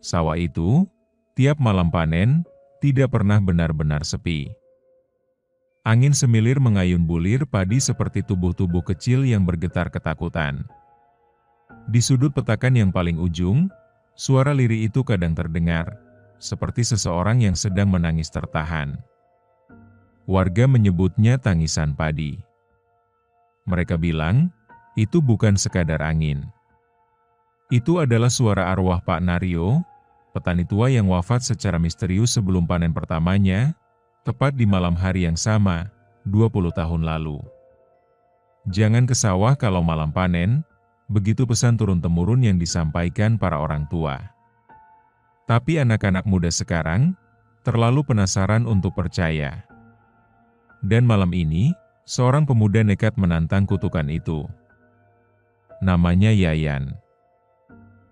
Sawah itu, tiap malam panen, tidak pernah benar-benar sepi. Angin semilir mengayun bulir padi seperti tubuh-tubuh kecil yang bergetar ketakutan. Di sudut petakan yang paling ujung, suara lirih itu kadang terdengar, seperti seseorang yang sedang menangis tertahan. Warga menyebutnya tangisan padi. Mereka bilang, itu bukan sekadar angin. Itu adalah suara arwah Pak Naryo, petani tua yang wafat secara misterius sebelum panen pertamanya, tepat di malam hari yang sama, 20 tahun lalu. Jangan ke sawah kalau malam panen, begitu pesan turun-temurun yang disampaikan para orang tua. Tapi anak-anak muda sekarang, terlalu penasaran untuk percaya. Dan malam ini, seorang pemuda nekat menantang kutukan itu. Namanya Yayan.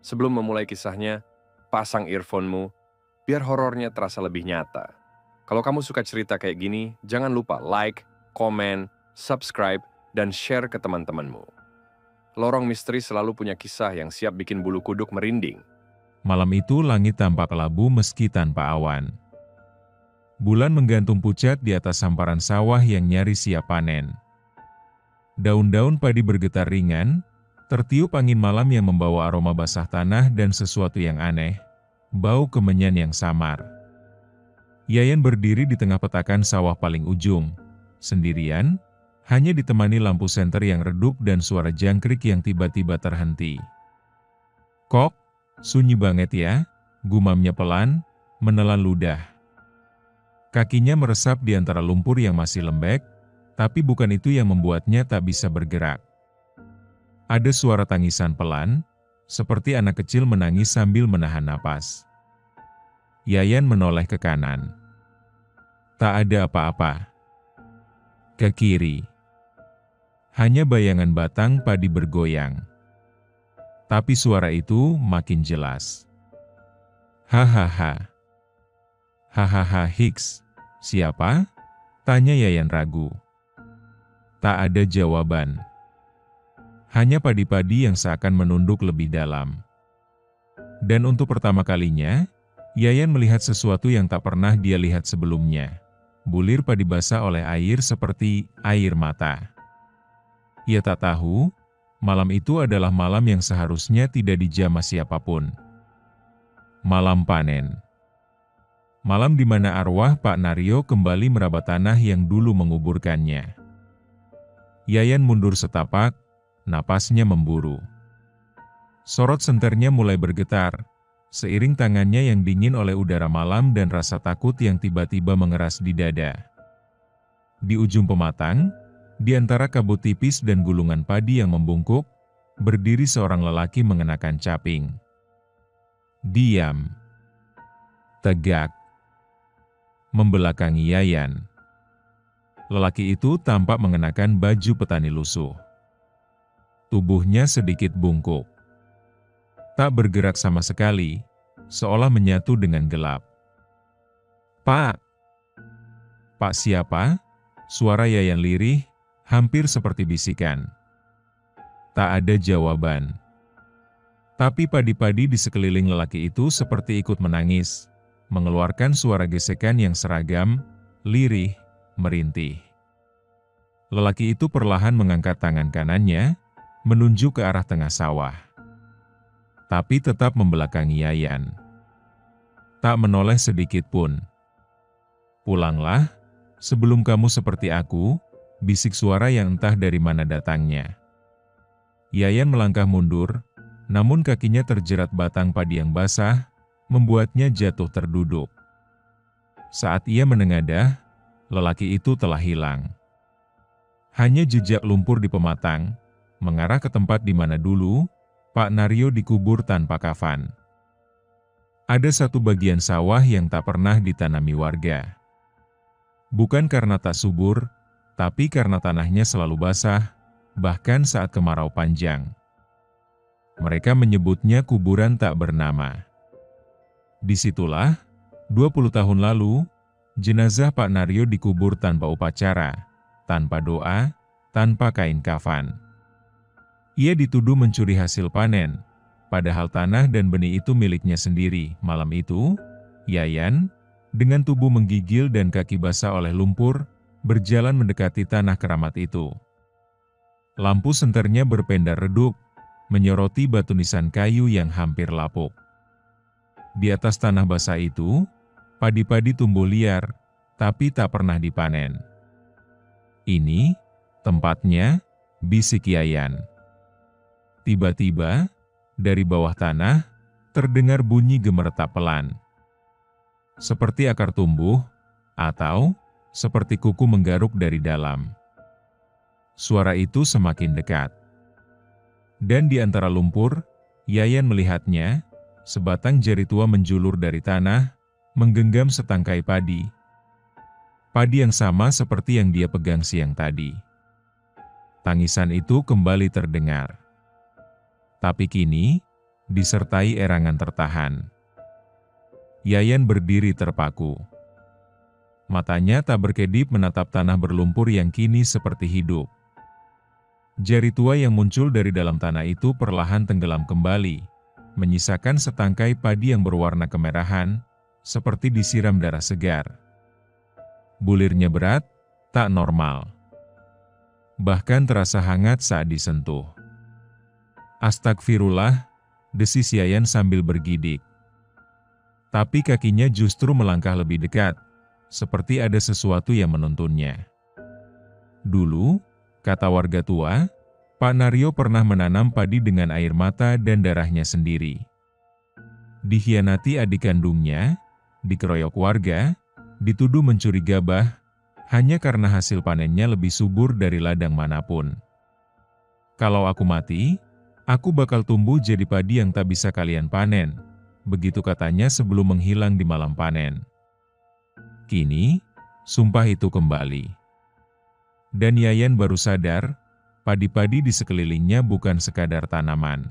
Sebelum memulai kisahnya, pasang earphone-mu, biar horornya terasa lebih nyata. Kalau kamu suka cerita kayak gini, jangan lupa like, komen, subscribe, dan share ke teman-temanmu. Lorong Misteri selalu punya kisah yang siap bikin bulu kuduk merinding. Malam itu langit tampak kelabu meski tanpa awan. Bulan menggantung pucat di atas hamparan sawah yang nyaris siap panen. Daun-daun padi bergetar ringan, tertiup angin malam yang membawa aroma basah tanah dan sesuatu yang aneh, bau kemenyan yang samar. Yayan berdiri di tengah petakan sawah paling ujung, sendirian, hanya ditemani lampu senter yang redup dan suara jangkrik yang tiba-tiba terhenti. Kok, sunyi banget ya, gumamnya pelan, menelan ludah. Kakinya meresap di antara lumpur yang masih lembek, tapi bukan itu yang membuatnya tak bisa bergerak. Ada suara tangisan pelan, seperti anak kecil menangis sambil menahan napas. Yayan menoleh ke kanan. Tak ada apa-apa. Ke kiri. Hanya bayangan batang padi bergoyang. Tapi suara itu makin jelas. Hahaha. Hahaha Hicks. Siapa? Tanya Yayan ragu. Tak ada jawaban. Hanya padi-padi yang seakan menunduk lebih dalam. Dan untuk pertama kalinya, Yayan melihat sesuatu yang tak pernah dia lihat sebelumnya. Bulir padi basah oleh air seperti air mata. Ia tak tahu, malam itu adalah malam yang seharusnya tidak dijamah siapapun. Malam panen. Malam di mana arwah Pak Naryo kembali meraba tanah yang dulu menguburkannya. Yayan mundur setapak, napasnya memburu. Sorot senternya mulai bergetar, seiring tangannya yang dingin oleh udara malam dan rasa takut yang tiba-tiba mengeras di dada. Di ujung pematang, di antara kabut tipis dan gulungan padi yang membungkuk, berdiri seorang lelaki mengenakan caping. Diam. Tegak. Membelakangi Yayan. Lelaki itu tampak mengenakan baju petani lusuh. Tubuhnya sedikit bungkuk. Tak bergerak sama sekali, seolah menyatu dengan gelap. Pak! Pak siapa? Suara Yayan lirih, hampir seperti bisikan. Tak ada jawaban. Tapi padi-padi di sekeliling lelaki itu seperti ikut menangis, mengeluarkan suara gesekan yang seragam, lirih, merintih. Lelaki itu perlahan mengangkat tangan kanannya, menunjuk ke arah tengah sawah. Tapi tetap membelakangi Yayan. Tak menoleh sedikit pun. Pulanglah, sebelum kamu seperti aku, bisik suara yang entah dari mana datangnya. Yayan melangkah mundur, namun kakinya terjerat batang padi yang basah, membuatnya jatuh terduduk. Saat ia menengadah, lelaki itu telah hilang. Hanya jejak lumpur di pematang, mengarah ke tempat di mana dulu Pak Naryo dikubur tanpa kafan. Ada satu bagian sawah yang tak pernah ditanami warga. Bukan karena tak subur, tapi karena tanahnya selalu basah, bahkan saat kemarau panjang. Mereka menyebutnya kuburan tak bernama. Disitulah, 20 tahun lalu, jenazah Pak Naryo dikubur tanpa upacara, tanpa doa, tanpa kain kafan. Ia dituduh mencuri hasil panen, padahal tanah dan benih itu miliknya sendiri. Malam itu, Yayan, dengan tubuh menggigil dan kaki basah oleh lumpur, berjalan mendekati tanah keramat itu. Lampu senternya berpendar redup, menyoroti batu nisan kayu yang hampir lapuk. Di atas tanah basah itu, padi-padi tumbuh liar, tapi tak pernah dipanen. "Ini tempatnya," bisik Yayan. Tiba-tiba, dari bawah tanah, terdengar bunyi gemeretak pelan. Seperti akar tumbuh, atau seperti kuku menggaruk dari dalam. Suara itu semakin dekat. Dan di antara lumpur, Yayan melihatnya, sebatang jari tua menjulur dari tanah, menggenggam setangkai padi. Padi yang sama seperti yang dia pegang siang tadi. Tangisan itu kembali terdengar. Tapi kini, disertai erangan tertahan. Yayan berdiri terpaku. Matanya tak berkedip menatap tanah berlumpur yang kini seperti hidup. Jari tua yang muncul dari dalam tanah itu perlahan tenggelam kembali, menyisakan setangkai padi yang berwarna kemerahan, seperti disiram darah segar. Bulirnya berat, tak normal. Bahkan terasa hangat saat disentuh. "Astagfirullah," desis Yayan sambil bergidik. Tapi kakinya justru melangkah lebih dekat, seperti ada sesuatu yang menuntunnya. Dulu, kata warga tua, Pak Naryo pernah menanam padi dengan air mata dan darahnya sendiri. Dikhianati adik kandungnya, dikeroyok warga, dituduh mencuri gabah, hanya karena hasil panennya lebih subur dari ladang manapun. "Kalau aku mati, aku bakal tumbuh jadi padi yang tak bisa kalian panen," begitu katanya sebelum menghilang di malam panen. Kini, sumpah itu kembali. Dan Yayan baru sadar, padi-padi di sekelilingnya bukan sekadar tanaman.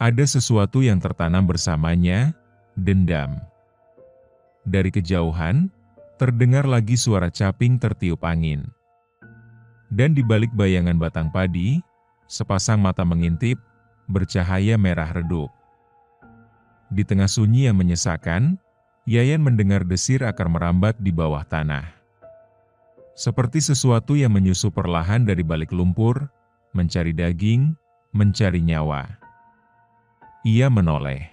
Ada sesuatu yang tertanam bersamanya, dendam. Dari kejauhan, terdengar lagi suara caping tertiup angin. Dan di balik bayangan batang padi, sepasang mata mengintip, bercahaya merah redup. Di tengah sunyi yang menyesakan, Yayan mendengar desir akar merambat di bawah tanah. Seperti sesuatu yang menyusup perlahan dari balik lumpur, mencari daging, mencari nyawa. Ia menoleh.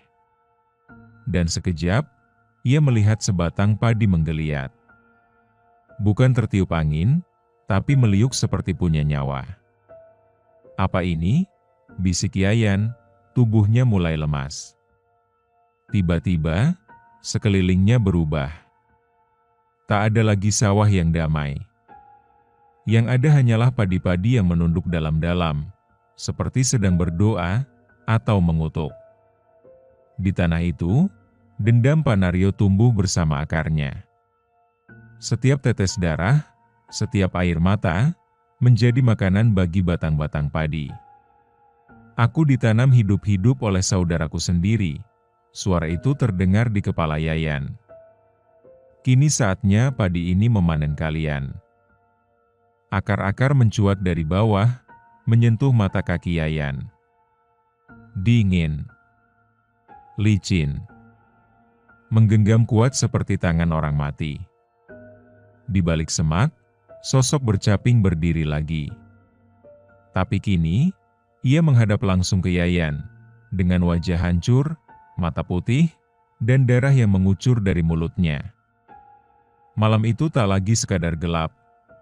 Dan sekejap, ia melihat sebatang padi menggeliat. Bukan tertiup angin, tapi meliuk seperti punya nyawa. "Apa ini?" bisik Yayan, tubuhnya mulai lemas. Tiba-tiba, sekelilingnya berubah. Tak ada lagi sawah yang damai. Yang ada hanyalah padi-padi yang menunduk dalam-dalam, seperti sedang berdoa atau mengutuk. Di tanah itu, dendam Pak Naryo tumbuh bersama akarnya. Setiap tetes darah, setiap air mata, menjadi makanan bagi batang-batang padi. "Aku ditanam hidup-hidup oleh saudaraku sendiri," suara itu terdengar di kepala Yayan. "Kini saatnya padi ini memanen kalian." Akar-akar mencuat dari bawah, menyentuh mata kaki Yayan. Dingin. Licin. Menggenggam kuat seperti tangan orang mati. Di balik semak, sosok bercaping berdiri lagi. Tapi kini, ia menghadap langsung ke Yayan, dengan wajah hancur, mata putih, dan darah yang mengucur dari mulutnya. Malam itu tak lagi sekadar gelap,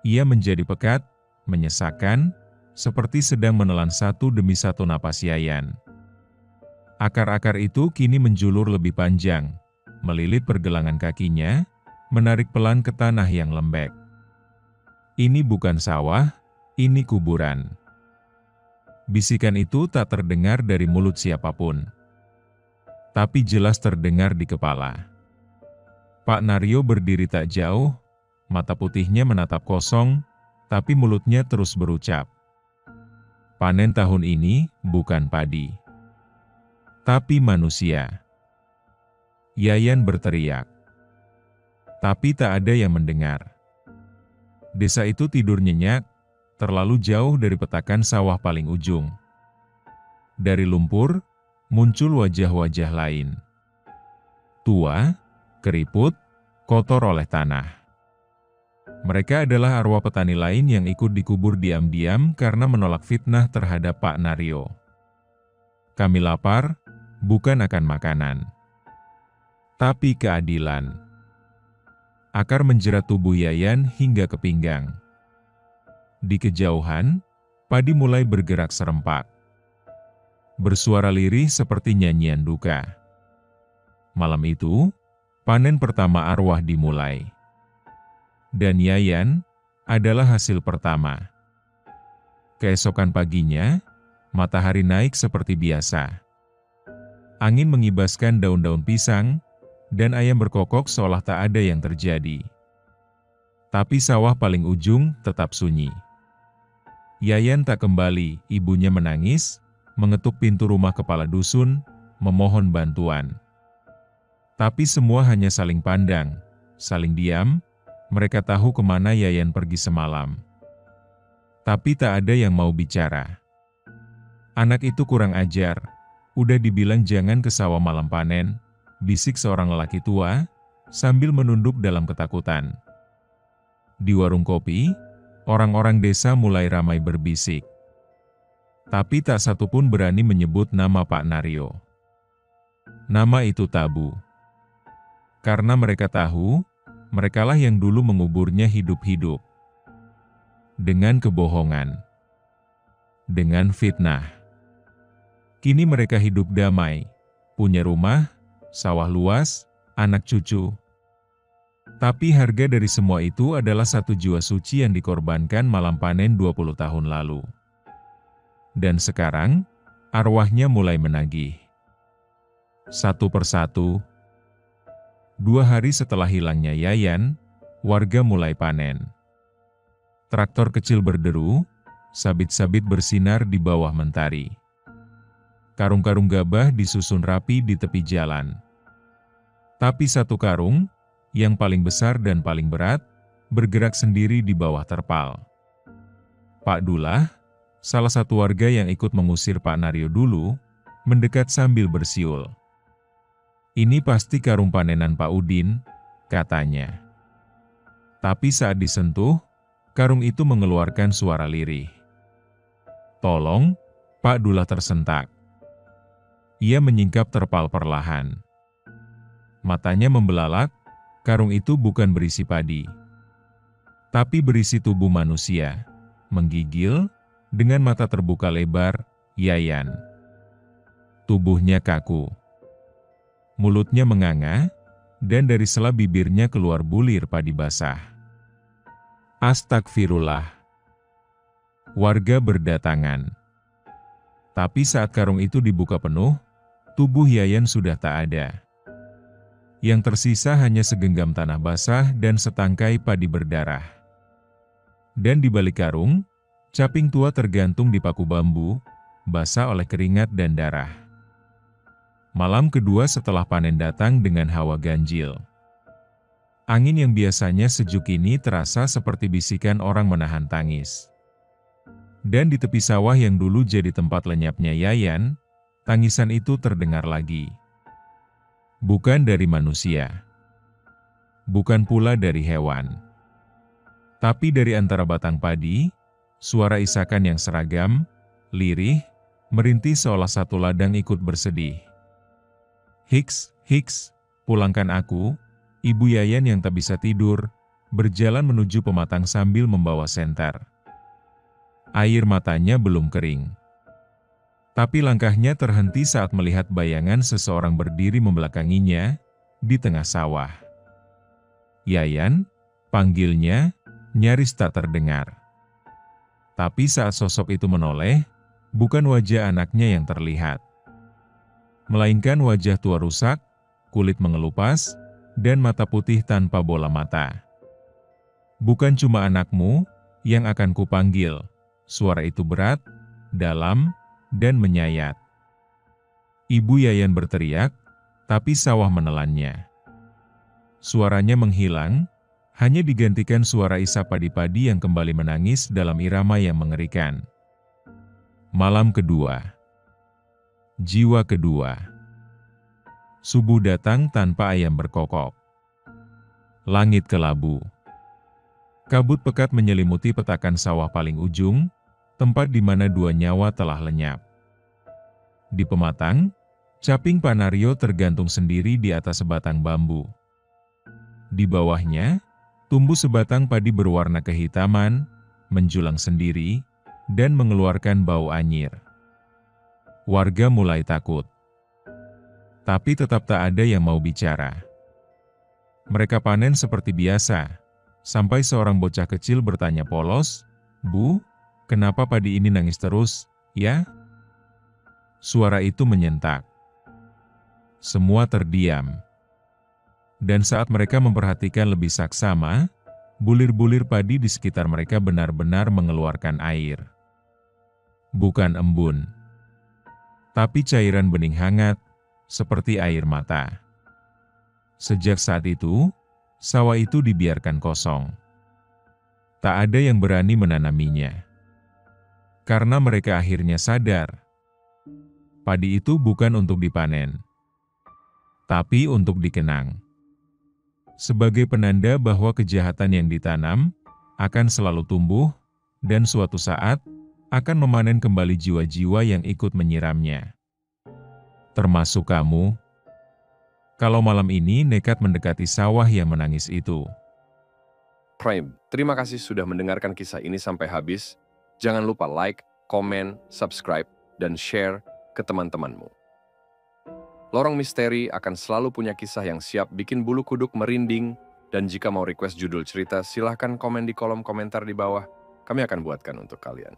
ia menjadi pekat, menyesakan, seperti sedang menelan satu demi satu napas Yayan. Akar-akar itu kini menjulur lebih panjang, melilit pergelangan kakinya, menarik pelan ke tanah yang lembek. Ini bukan sawah, ini kuburan. Bisikan itu tak terdengar dari mulut siapapun, tapi jelas terdengar di kepala. Pak Naryo berdiri tak jauh, mata putihnya menatap kosong, tapi mulutnya terus berucap. "Panen tahun ini bukan padi, tapi manusia." Yayan berteriak. Tapi tak ada yang mendengar. Desa itu tidur nyenyak, terlalu jauh dari petakan sawah paling ujung. Dari lumpur, muncul wajah-wajah lain. Tua, keriput, kotor oleh tanah. Mereka adalah arwah petani lain yang ikut dikubur diam-diam karena menolak fitnah terhadap Pak Naryo. Kami lapar, bukan akan makanan, tapi keadilan. Akar menjerat tubuh Yayan hingga ke pinggang. Di kejauhan, padi mulai bergerak serempak. Bersuara lirih seperti nyanyian duka. Malam itu, panen pertama arwah dimulai. Dan Yayan adalah hasil pertama. Keesokan paginya, matahari naik seperti biasa. Angin mengibaskan daun-daun pisang, dan ayam berkokok seolah tak ada yang terjadi. Tapi sawah paling ujung tetap sunyi. Yayan tak kembali, ibunya menangis, mengetuk pintu rumah kepala dusun, memohon bantuan. Tapi semua hanya saling pandang, saling diam. Mereka tahu kemana Yayan pergi semalam. Tapi tak ada yang mau bicara. Anak itu kurang ajar, udah dibilang jangan ke sawah malam panen, bisik seorang lelaki tua, sambil menunduk dalam ketakutan. Di warung kopi, orang-orang desa mulai ramai berbisik. Tapi tak satu pun berani menyebut nama Pak Naryo. Nama itu tabu. Karena mereka tahu, merekalah yang dulu menguburnya hidup-hidup. Dengan kebohongan. Dengan fitnah. Kini mereka hidup damai, punya rumah, sawah luas, anak cucu. Tapi harga dari semua itu adalah satu jiwa suci yang dikorbankan malam panen 20 tahun lalu. Dan sekarang, arwahnya mulai menagih. Satu persatu. 2 hari setelah hilangnya Yayan, warga mulai panen. Traktor kecil berderu, sabit-sabit bersinar di bawah mentari. Karung-karung gabah disusun rapi di tepi jalan. Tapi satu karung, yang paling besar dan paling berat, bergerak sendiri di bawah terpal. Pak Dullah, salah satu warga yang ikut mengusir Pak Naryo dulu, mendekat sambil bersiul. Ini pasti karung panenan Pak Udin, katanya. Tapi saat disentuh, karung itu mengeluarkan suara lirih. Tolong, Pak Dullah tersentak. Ia menyingkap terpal perlahan. Matanya membelalak, karung itu bukan berisi padi, tapi berisi tubuh manusia, menggigil, dengan mata terbuka lebar, Yayan. Tubuhnya kaku. Mulutnya menganga, dan dari sela bibirnya keluar bulir padi basah. Astagfirullah. Warga berdatangan. Tapi saat karung itu dibuka penuh, tubuh Yayan sudah tak ada. Yang tersisa hanya segenggam tanah basah dan setangkai padi berdarah. Dan di balik karung, caping tua tergantung di paku bambu, basah oleh keringat dan darah. Malam kedua setelah panen datang dengan hawa ganjil. Angin yang biasanya sejuk ini terasa seperti bisikan orang menahan tangis. Dan di tepi sawah yang dulu jadi tempat lenyapnya Yayan, tangisan itu terdengar lagi. Bukan dari manusia. Bukan pula dari hewan. Tapi dari antara batang padi, suara isakan yang seragam, lirih, merintih seolah satu ladang ikut bersedih. Hiks, hiks, pulangkan aku, Ibu Yayan yang tak bisa tidur, berjalan menuju pematang sambil membawa senter. Air matanya belum kering. Tapi langkahnya terhenti saat melihat bayangan seseorang berdiri membelakanginya, di tengah sawah. Yayan, panggilnya, nyaris tak terdengar. Tapi saat sosok itu menoleh, bukan wajah anaknya yang terlihat. Melainkan wajah tua rusak, kulit mengelupas, dan mata putih tanpa bola mata. Bukan cuma anakmu yang akan kupanggil, suara itu berat, dalam, dan menyayat. Ibu Yayan berteriak, tapi sawah menelannya. Suaranya menghilang, hanya digantikan suara isap padi-padi yang kembali menangis dalam irama yang mengerikan. Malam kedua. Jiwa kedua. Subuh datang tanpa ayam berkokok. Langit kelabu. Kabut pekat menyelimuti petakan sawah paling ujung, tempat di mana dua nyawa telah lenyap. Di pematang, caping Panario tergantung sendiri di atas sebatang bambu. Di bawahnya, tumbuh sebatang padi berwarna kehitaman, menjulang sendiri, dan mengeluarkan bau anyir. Warga mulai takut. Tapi tetap tak ada yang mau bicara. Mereka panen seperti biasa, sampai seorang bocah kecil bertanya polos, "Bu, kenapa padi ini nangis terus, ya?" Suara itu menyentak. Semua terdiam. Dan saat mereka memperhatikan lebih saksama, bulir-bulir padi di sekitar mereka benar-benar mengeluarkan air. Bukan embun, tapi cairan bening hangat, seperti air mata. Sejak saat itu, sawah itu dibiarkan kosong. Tak ada yang berani menanaminya. Karena mereka akhirnya sadar, padi itu bukan untuk dipanen, tapi untuk dikenang. Sebagai penanda bahwa kejahatan yang ditanam akan selalu tumbuh, dan suatu saat akan memanen kembali jiwa-jiwa yang ikut menyiramnya. Termasuk kamu, kalau malam ini nekat mendekati sawah yang menangis itu. Prime, terima kasih sudah mendengarkan kisah ini sampai habis. Jangan lupa like, komen, subscribe, dan share ke teman-temanmu. Lorong Misteri akan selalu punya kisah yang siap bikin bulu kuduk merinding, dan jika mau request judul cerita, silahkan komen di kolom komentar di bawah. Kami akan buatkan untuk kalian.